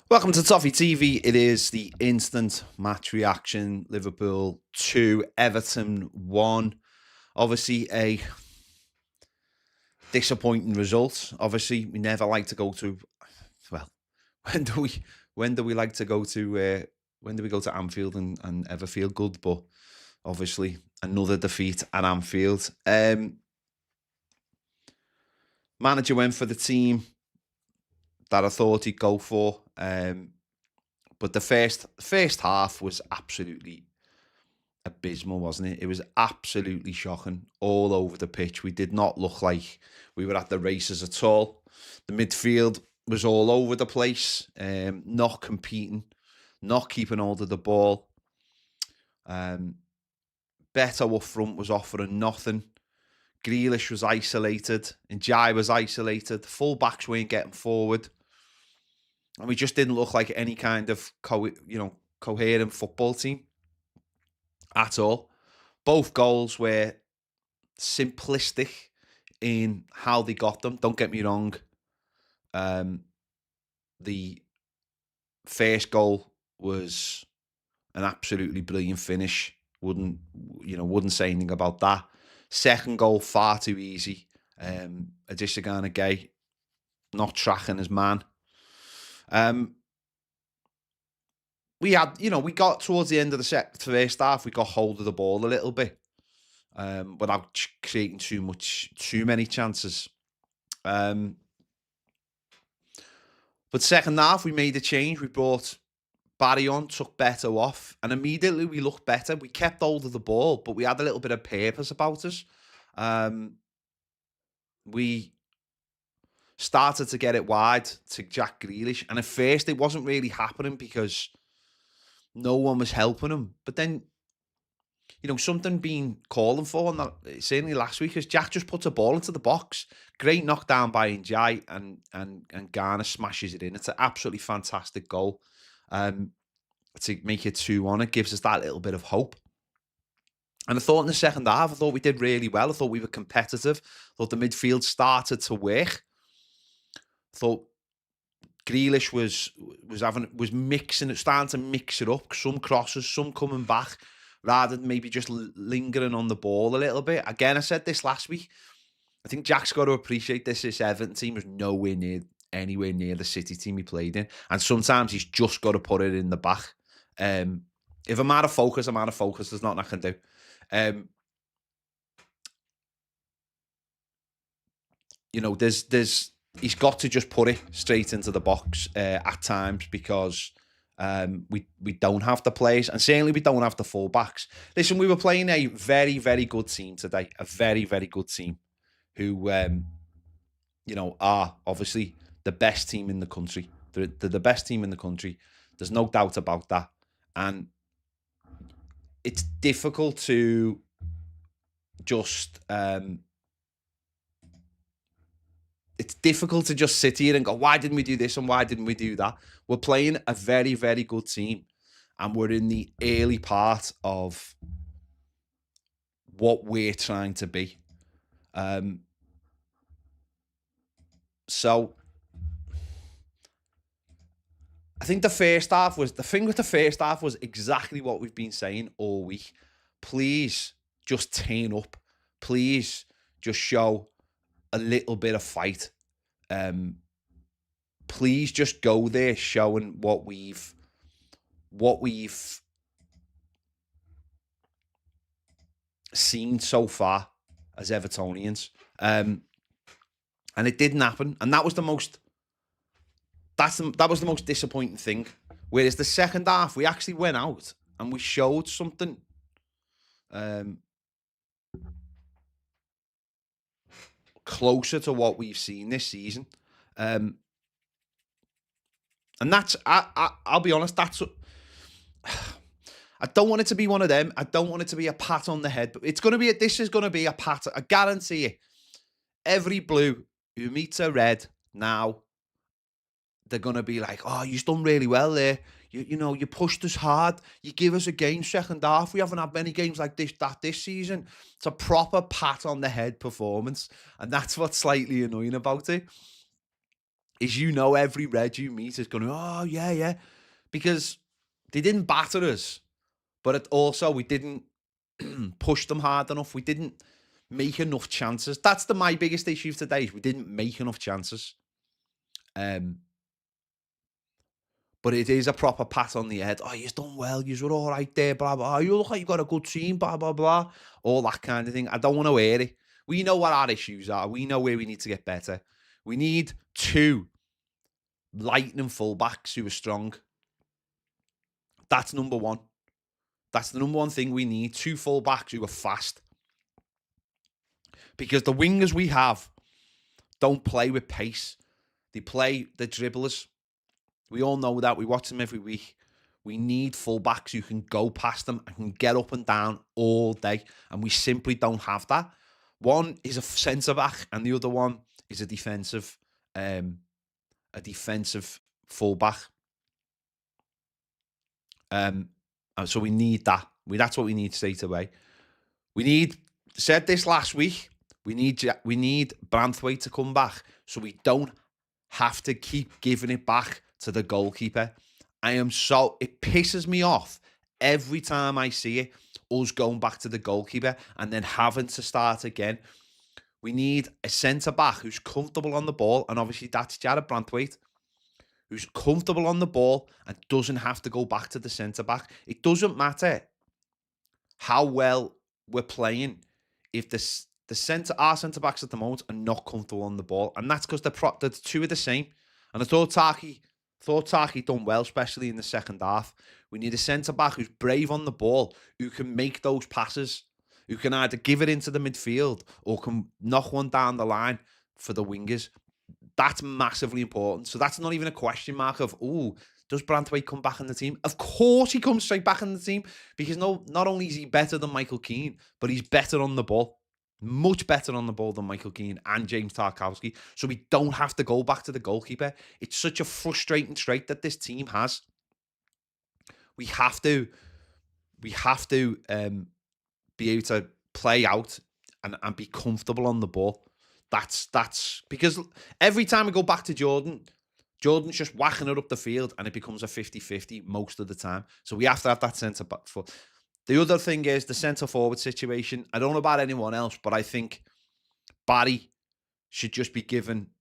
Welcome to Toffee TV. It is the instant match reaction. Liverpool 2, Everton 1. Obviously, a disappointing result. Obviously, we never like to go to. Well, when do we like to go to? When do we go to Anfield and ever feel good? But obviously, another defeat at Anfield. Manager went for the team that I thought he'd go for. But the first half was absolutely abysmal, wasn't it? It was absolutely shocking all over the pitch. We did not look like we were at the races at all. The midfield was all over the place, not competing, not keeping hold of the ball. Beto up front was offering nothing. Grealish was isolated. Njai was isolated. The full-backs weren't getting forward. And we just didn't look like any kind of coherent football team at all. Both goals were simplistic in how they got them. Don't get me wrong. The first goal was an absolutely brilliant finish. Wouldn't say anything about that. Second goal, far too easy. Adisagana Gay not tracking his man. We got towards the end of the first half, we got hold of the ball a little bit, without creating too many chances. But second half, we made a change. We brought Barry on, took Beto off, and immediately we looked better. We kept hold of the ball, but we had a little bit of purpose about us. We started to get it wide to Jack Grealish, and at first it wasn't really happening because no one was helping him. But then, something being calling for, and that, certainly last week, is Jack just puts a ball into the box. Great knockdown by Njai, and Garner smashes it in. It's an absolutely fantastic goal. To make it 2-1, it gives us that little bit of hope. And I thought in the second half, I thought we did really well. I thought we were competitive. I thought the midfield started to work. I thought Grealish was mixing it, starting to mix it up. Some crosses, some coming back, rather than maybe just lingering on the ball a little bit. Again, I said this last week. I think Jack's got to appreciate this. This Everton team was anywhere near the City team he played in, and sometimes he's just got to put it in the back. If I'm out of focus, I'm out of focus. There's nothing I can do. He's got to just put it straight into the box at times, because we don't have the players, and certainly we don't have the full-backs. Listen, we were playing a very, very good team today, a very, very good team who, are obviously the best team in the country. They're the best team in the country. There's no doubt about that. And it's difficult to just... it's difficult to just sit here and go, why didn't we do this and why didn't we do that? We're playing a very, very good team, and we're in the early part of what we're trying to be. So I think the thing with the first half was exactly what we've been saying all week. Please just turn up. Please just show a little bit of fight. Please just go there showing what we've seen so far as Evertonians. And it didn't happen. And that was the most disappointing thing. Whereas the second half, we actually went out and we showed something closer to what we've seen this season. And that's, I'll be honest, that's... I don't want it to be one of them. I don't want it to be a pat on the head, but this is going to be a pat. I guarantee you. Every blue who meets a red now, they're going to be like, oh, you've done really well there. You pushed us hard. You give us a game second half. We haven't had many games like this season. It's a proper pat on the head performance. And that's what's slightly annoying about it. is, every Red you meet is going, oh, yeah, yeah. Because they didn't batter us, but also we didn't push them hard enough. We didn't make enough chances. That's my biggest issue today, is we didn't make enough chances. But it is a proper pat on the head. Oh, you've done well. You're all right there, blah, blah. You look like you've got a good team, blah, blah, blah. All that kind of thing. I don't want to hear it. We know what our issues are. We know where we need to get better. We need 2 lightning fullbacks who are strong. That's number 1. That's the number 1 thing we need. 2 fullbacks who are fast. Because the wingers we have don't play with pace. They play the dribblers. We all know that. We watch them every week. We need fullbacks who can go past them and can get up and down all day. And we simply don't have that. One is a centre-back and the other one is a defensive fullback. So we need that. That's what we need straight away. Said this last week, we need Branthwaite to come back so we don't have to keep giving it back to the goalkeeper. It pisses me off every time I see it, us going back to the goalkeeper and then having to start again. We need a centre-back who's comfortable on the ball, and obviously that's Jared Branthwaite, who's comfortable on the ball and doesn't have to go back to the centre-back. It doesn't matter how well we're playing if our centre-backs at the moment are not comfortable on the ball, and that's because the 2 are the same. And I thought Taki done well, especially in the second half. We need a centre-back who's brave on the ball, who can make those passes, who can either give it into the midfield or can knock one down the line for the wingers. That's massively important. So that's not even a question mark of, does Branthwaite come back in the team? Of course he comes straight back in the team, because not only is he better than Michael Keane, but he's better on the ball. Much better on the ball than Michael Keane and James Tarkowski. So we don't have to go back to the goalkeeper. It's such a frustrating trait that this team has. We have to be able to play out and be comfortable on the ball. That's because every time we go back to Jordan's just whacking it up the field and it becomes a 50-50 most of the time. So we have to have that centre-back foot. The other thing is the centre-forward situation. I don't know about anyone else, but I think Barry should just be given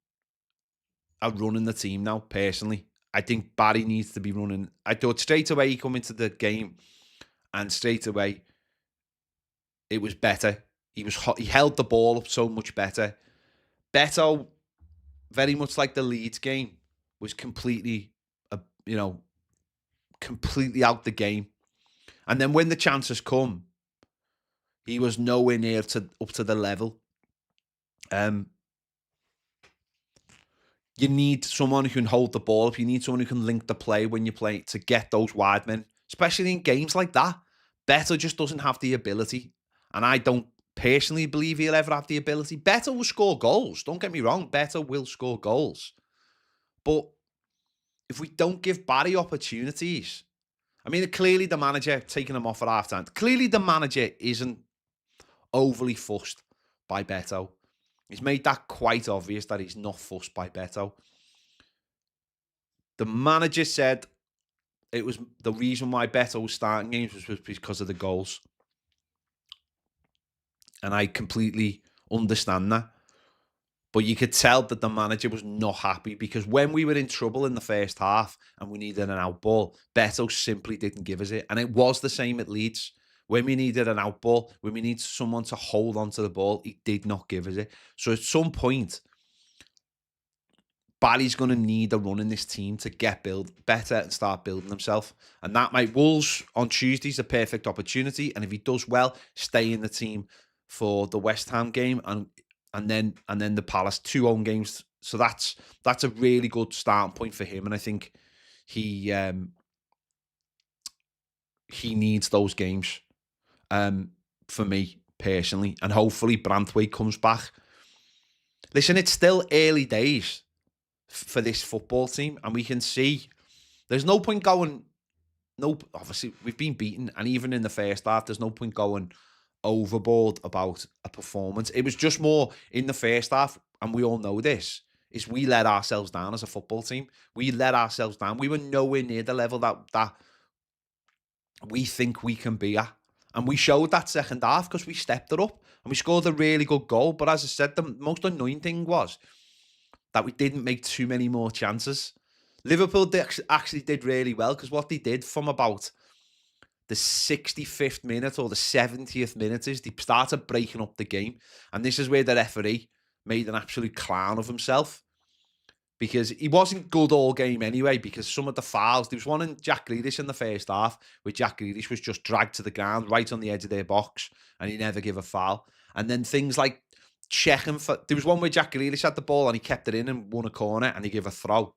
a run in the team now, personally. I think Barry needs to be running. I thought straight away he come into the game and straight away it was better. He held the ball up so much better. Beto, very much like the Leeds game, was completely out the game. And then when the chances come, he was nowhere near up to the level. You need someone who can hold the ball up. You need someone who can link the play when you play to get those wide men, especially in games like that. Beto just doesn't have the ability. And I don't personally believe he'll ever have the ability. Beto will score goals. Don't get me wrong. Beto will score goals. But if we don't give Barry opportunities, I mean, clearly the manager taking him off at half-time. Clearly the manager isn't overly fussed by Beto. He's made that quite obvious that he's not fussed by Beto. The manager said it was the reason why Beto was starting games was because of the goals. And I completely understand that. But you could tell that the manager was not happy, because when we were in trouble in the first half and we needed an out ball, Beto simply didn't give us it. And it was the same at Leeds. When we needed an out ball, when we needed someone to hold onto the ball, he did not give us it. So at some point, Barry's going to need a run in this team to get better and start building himself. And that might, Wolves on Tuesday's a perfect opportunity. And if he does well, stay in the team for the West Ham game and then the Palace 2 home games. So that's a really good starting point for him. And I think he needs those games for me personally. And hopefully Branthwaite comes back. Listen, it's still early days for this football team, and we can see there's no point going. Obviously we've been beaten, and even in the first half, there's no point going overboard about a performance. It was just more in the first half, and we all know this. is we let ourselves down as a football team. We let ourselves down. We were nowhere near the level that we think we can be at. And we showed that second half because we stepped it up and we scored a really good goal. But as I said, the most annoying thing was that we didn't make too many more chances. Liverpool actually did really well because what they did from about the 65th minute or the 70th minute is they started breaking up the game. And this is where the referee made an absolute clown of himself because he wasn't good all game anyway because some of the fouls, there was one in Jack Grealish in the first half where Jack Grealish was just dragged to the ground right on the edge of their box and he never gave a foul. And then things like checking for, there was one where Jack Grealish had the ball and he kept it in and won a corner and he gave a throw.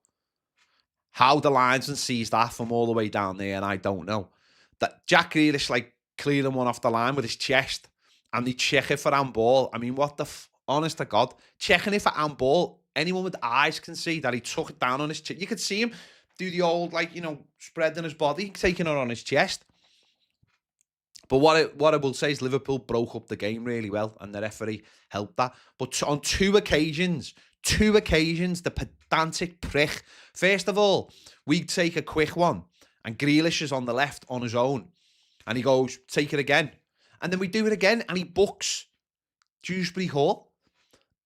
How the linesman sees that from all the way down there, and I don't know. That Jack Grealish like clearing one off the line with his chest and they check it for handball. I mean, what the honest to God, checking it for handball, anyone with eyes can see that he took it down on his chest. You could see him do the old, like, you know, spreading his body, taking it on his chest. But what I will say is Liverpool broke up the game really well and the referee helped that. But on two occasions, the pedantic prick. First of all, we take a quick one and Grealish is on the left on his own. And he goes, take it again. And then we do it again and he books Dewsbury Hall.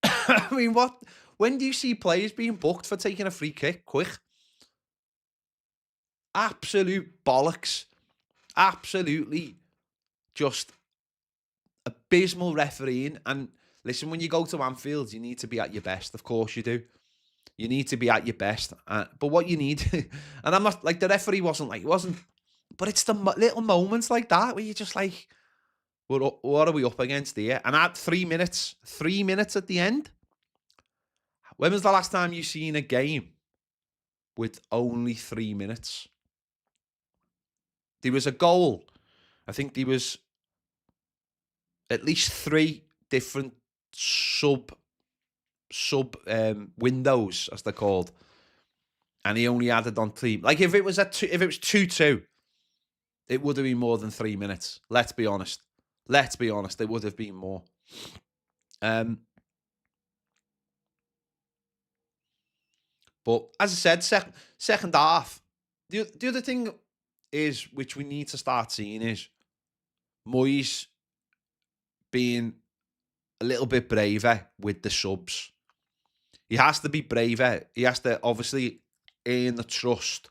I mean, what? When do you see players being booked for taking a free kick quick? Absolute bollocks. Absolutely just abysmal refereeing. And listen, when you go to Anfield, you need to be at your best. Of course you do. You need to be at your best. But what you need, and I'm not like the referee wasn't like, it wasn't, but it's the little moments like that where you're just like, what are we up against here? And at 3 minutes at the end. When was the last time you seen a game with only 3 minutes? There was a goal. I think there was at least 3 different sub windows, as they're called, and he only added on 3. Like if it was 2-2, it would have been more than 3 minutes. Let's be honest. It would have been more. But as I said, second half, the other thing is, which we need to start seeing, is Moyes being a little bit braver with the subs. He has to be braver. He has to obviously earn the trust.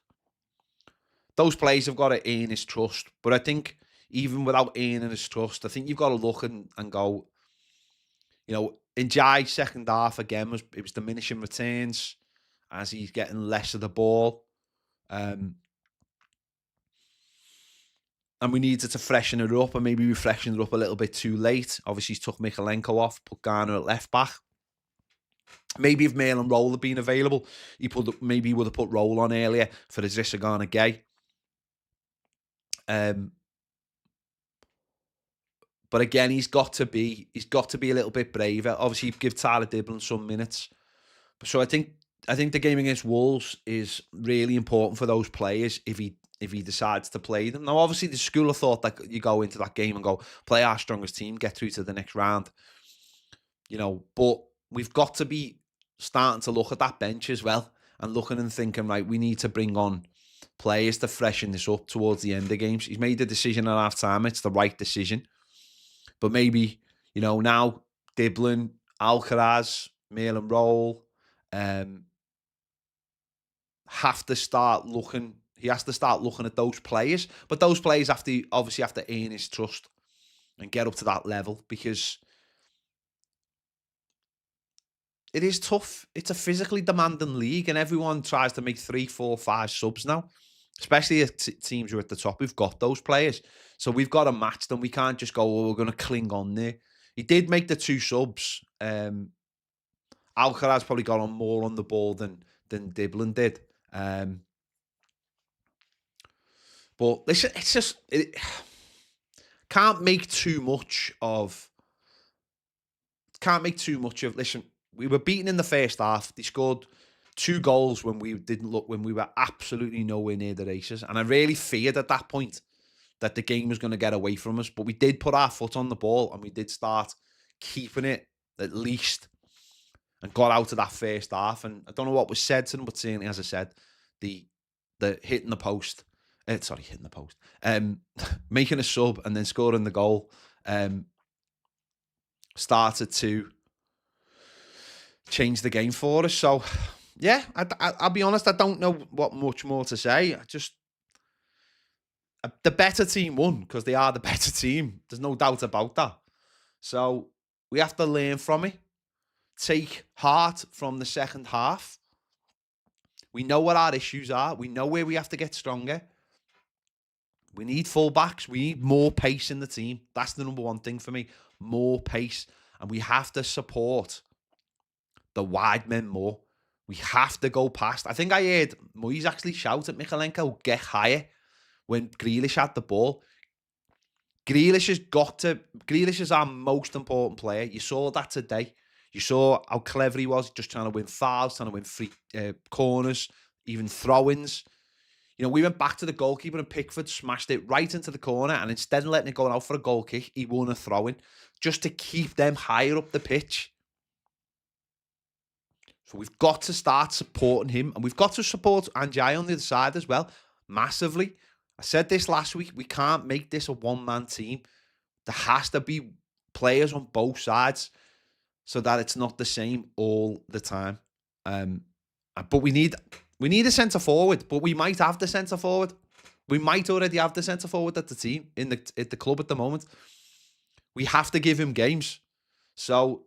Those players have got to earn his trust. But I think even without earning his trust, I think you've got to look and go, you know, in Jai's second half again, it was diminishing returns as he's getting less of the ball. And we needed to freshen it up, and maybe we freshened it up a little bit too late. Obviously, he's took Mikalenko off, put Garner at left back. Maybe if Mail and Roll had been available, maybe he would have put Roll on earlier for Idrissa Gana Gueye. But again, he's got to be a little bit braver. Obviously, give Tyler Dibblin some minutes. So I think the game against Wolves is really important for those players if he decides to play them. Now, obviously, the school of thought that you go into that game and go, play our strongest team, get through to the next round. You know, but we've got to be starting to look at that bench as well and looking and thinking, right, we need to bring on players to freshen this up towards the end of games. He's made the decision at half-time. It's the right decision. But maybe, you know, now Dibblin, Alcaraz, Mail and Roll have to start looking. He has to start looking at those players. But those players obviously have to earn his trust and get up to that level, because it is tough. It's a physically demanding league, and everyone tries to make 3, 4, 5 subs now, especially if teams who are at the top. We've got those players. So we've got to match them. We can't just go, oh, we're going to cling on there. He did make the 2 subs. Alcaraz probably got on more on the ball than Dibblin did. But listen, it's just... Can't make too much of... Listen, we were beaten in the first half. They scored 2 goals when we were absolutely nowhere near the races. And I really feared at that point that the game was going to get away from us. But we did put our foot on the ball and we did start keeping it at least. and got out of that first half. And I don't know what was said to them, but certainly, as I said, the hitting the post, hitting the post, making a sub and then scoring the goal, started to change the game for us. So, yeah, I'll be honest, I don't know what much more to say. The better team won because they are the better team. There's no doubt about that. So we have to learn from it. Take heart from the second half. We know what our issues are. We know where we have to get stronger. We need fullbacks. We need more pace in the team. That's the number one thing for me. More pace. And we have to support the wide men more. We have to go past. I think I heard Moyes actually shout at Mykolenko, get higher, when Grealish had the ball. Grealish is our most important player. You saw that today. You saw how clever he was, just trying to win fouls, trying to win free corners, even throw-ins. You know, we went back to the goalkeeper and Pickford smashed it right into the corner, and instead of letting it go out for a goal kick, he won a throw-in just to keep them higher up the pitch. So we've got to start supporting him, and we've got to support Anjay on the other side as well, massively. I said this last week, we can't make this a one-man team. There has to be players on both sides so that it's not the same all the time. But we need a centre-forward, but we might have the centre-forward. We might already have the centre-forward at the team, at the club at the moment. We have to give him games. So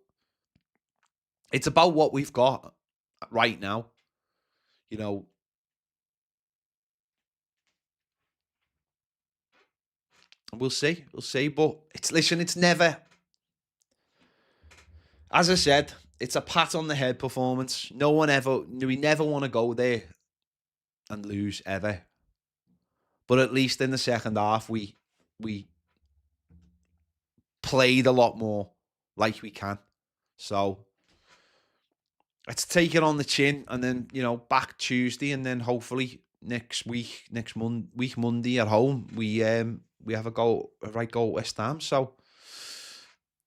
it's about what we've got right now. You know, we'll see. But it's never, as I said, it's a pat on the head performance. We never want to go there and lose ever. But at least in the second half, we played a lot more like we can. So let's take it on the chin, and then, you know, back Tuesday, and then hopefully next Monday at home, we have a right goal at West Ham. So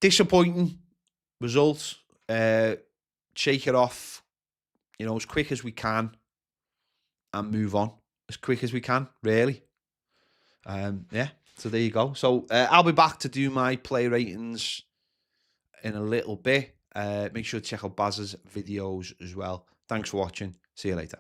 disappointing results. Shake it off, you know, as quick as we can, and move on as quick as we can. Really, yeah. So there you go. So I'll be back to do my play ratings in a little bit. Make sure to check out Baz's videos as well. Thanks for watching. See you later.